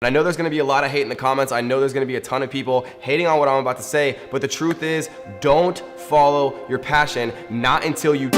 I know there's gonna be a lot of hate in the comments. I know there's gonna be a ton of people hating on what I'm about to say, but the truth is, don't follow your passion, not until you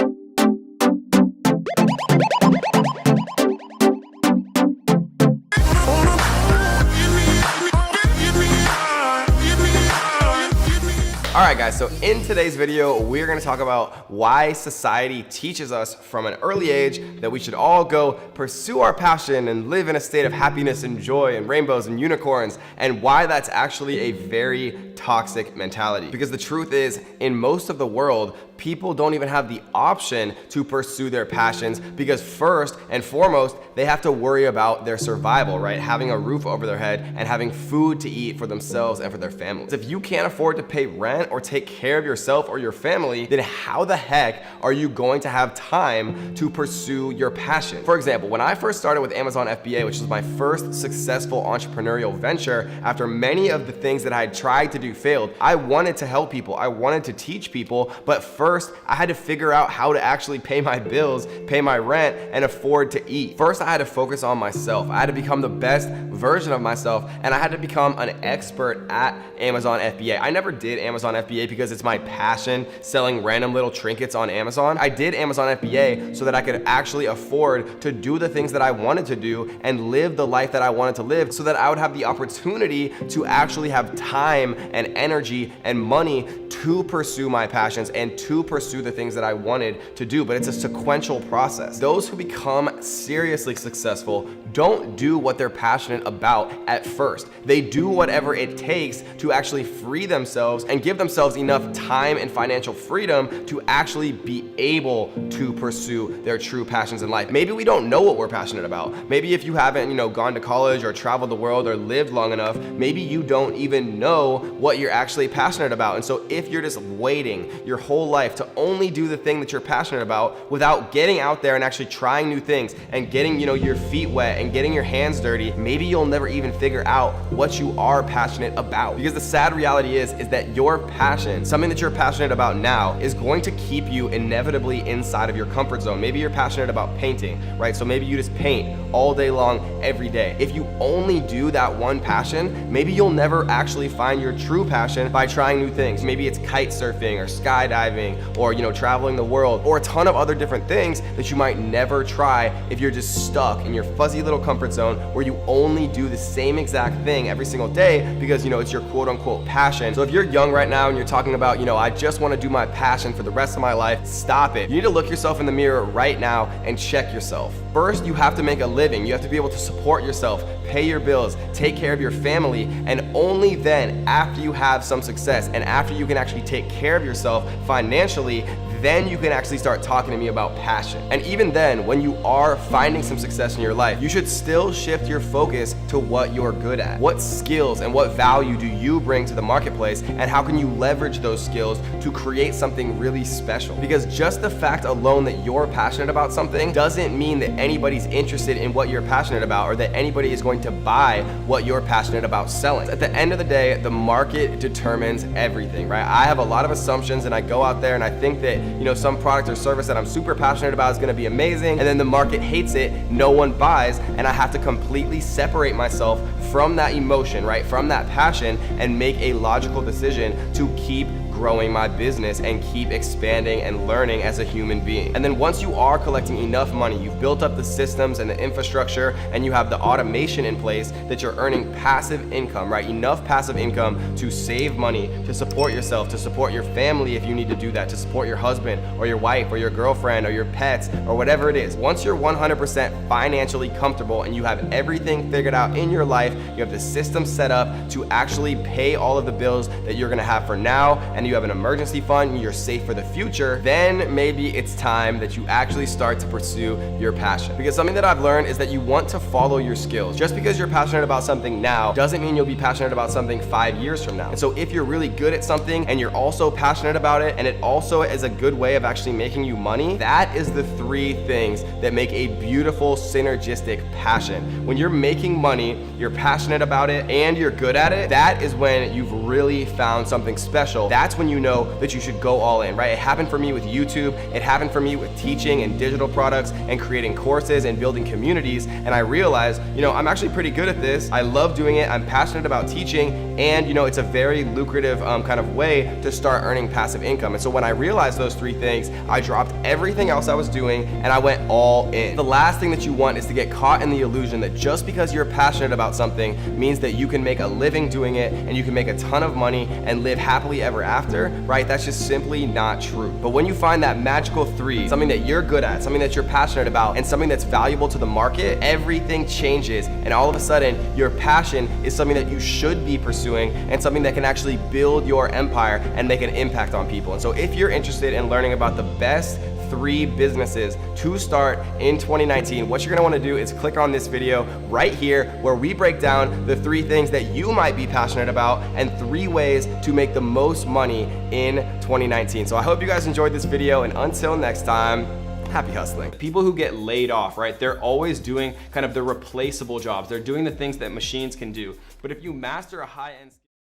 Alright guys, so in today's video, we're going to talk about why society teaches us from an early age that we should all go pursue our passion and live in a state of happiness and joy and rainbows and unicorns, and why that's actually a very toxic mentality. Because the truth is, in most of the world, people don't even have the option to pursue their passions because first and foremost, they have to worry about their survival, right? Having a roof over their head and having food to eat for themselves and for their families. If you can't afford to pay rent or take care of yourself or your family, then how the heck are you going to have time to pursue your passion? For example, when I first started with Amazon FBA, which was my first successful entrepreneurial venture, after many of the things that I had tried to do failed, I wanted to help people. I wanted to teach people, but first, I had to figure out how to actually pay my bills, pay my rent, and afford to eat. First, I had to focus on myself. I had to become the best version of myself, and I had to become an expert at Amazon FBA. I never did Amazon FBA because it's my passion, selling random little trinkets on Amazon. I did Amazon FBA so that I could actually afford to do the things that I wanted to do and live the life that I wanted to live, so that I would have the opportunity to actually have time and energy and money to pursue my passions and to pursue the things that I wanted to do. But it's a sequential process. Those who become seriously successful don't do what they're passionate about at first. They do whatever it takes to actually free themselves and give themselves enough time and financial freedom to actually be able to pursue their true passions in life. Maybe we don't know what we're passionate about. Maybe if you haven't, gone to college or traveled the world or lived long enough, maybe you don't even know what you're actually passionate about. And so if you're just waiting your whole life to only do the thing that you're passionate about without getting out there and actually trying new things and getting, your feet wet and getting your hands dirty, maybe you'll never even figure out what you are passionate about. Because the sad reality is that your passion, something that you're passionate about now, is going to keep you inevitably inside of your comfort zone. Maybe you're passionate about painting, right? So maybe you just paint all day long, every day. If you only do that one passion, maybe you'll never actually find your true passion by trying new things. Maybe it's kite surfing or skydiving or traveling the world, or a ton of other different things that you might never try if you're just stuck in your fuzzy little comfort zone where you only do the same exact thing every single day because it's your quote unquote passion. So if you're young right now and you're talking about I just want to do my passion for the rest of my life, stop it. You need to look yourself in the mirror right now and check yourself. First, you have to make a living. You have to be able to support yourself, pay your bills, take care of your family, and only then, after you have some success and after you can actually take care of yourself financially, then you can actually start talking to me about passion. And even then, when you are finding some success in your life, you should still shift your focus to what you're good at. What skills and what value do you bring to the marketplace, and how can you leverage those skills to create something really special? Because just the fact alone that you're passionate about something doesn't mean that anybody's interested in what you're passionate about or that anybody is going to buy what you're passionate about selling. At the end of the day, the market determines everything, right? I have a lot of assumptions and I go out there and I think that some product or service that I'm super passionate about is gonna be amazing, and then the market hates it, no one buys, and I have to completely separate myself from that emotion, right? From that passion, and make a logical decision to keep growing my business and keep expanding and learning as a human being. And then once you are collecting enough money, you've built up the systems and the infrastructure, and you have the automation in place that you're earning passive income, right? Enough passive income to save money, to support yourself, to support your family if you need to do that, to support your husband or your wife or your girlfriend or your pets or whatever it is. Once you're 100% financially comfortable and you have everything figured out in your life, you have the system set up to actually pay all of the bills that you're gonna have for now, and you have an emergency fund and you're safe for the future, then maybe it's time that you actually start to pursue your passion. Because something that I've learned is that you want to follow your skills. Just because you're passionate about something now doesn't mean you'll be passionate about something 5 years from now. And so if you're really good at something and you're also passionate about it, and it also is a good way of actually making you money, that is the 3 things that make a beautiful synergistic passion. When you're making money, you're passionate about it, and you're good at it, that is when you've really found something special. That's when you know that you should go all in, right? It happened for me with YouTube. It happened for me with teaching and digital products and creating courses and building communities. And I realized, I'm actually pretty good at this. I love doing it. I'm passionate about teaching, and it's a very lucrative kind of way to start earning passive income. And so when I realized those three things, I dropped everything else I was doing and I went all in. The last thing that you want is to get caught in the illusion that just because you're passionate about something means that you can make a living doing it and you can make a ton of money and live happily ever after, right? That's just simply not true. But when you find that magical three, something that you're good at, something that you're passionate about, and something that's valuable to the market, everything changes. And all of a sudden, your passion is something that you should be pursuing and something that can actually build your empire and make an impact on people. And so if you're interested in learning about the best 3 businesses to start in 2019, what you're gonna wanna do is click on this video right here where we break down the 3 things that you might be passionate about and 3 ways to make the most money in 2019. So I hope you guys enjoyed this video, and until next time, happy hustling. People who get laid off, right? They're always doing kind of the replaceable jobs. They're doing the things that machines can do. But if you master a high-end skill,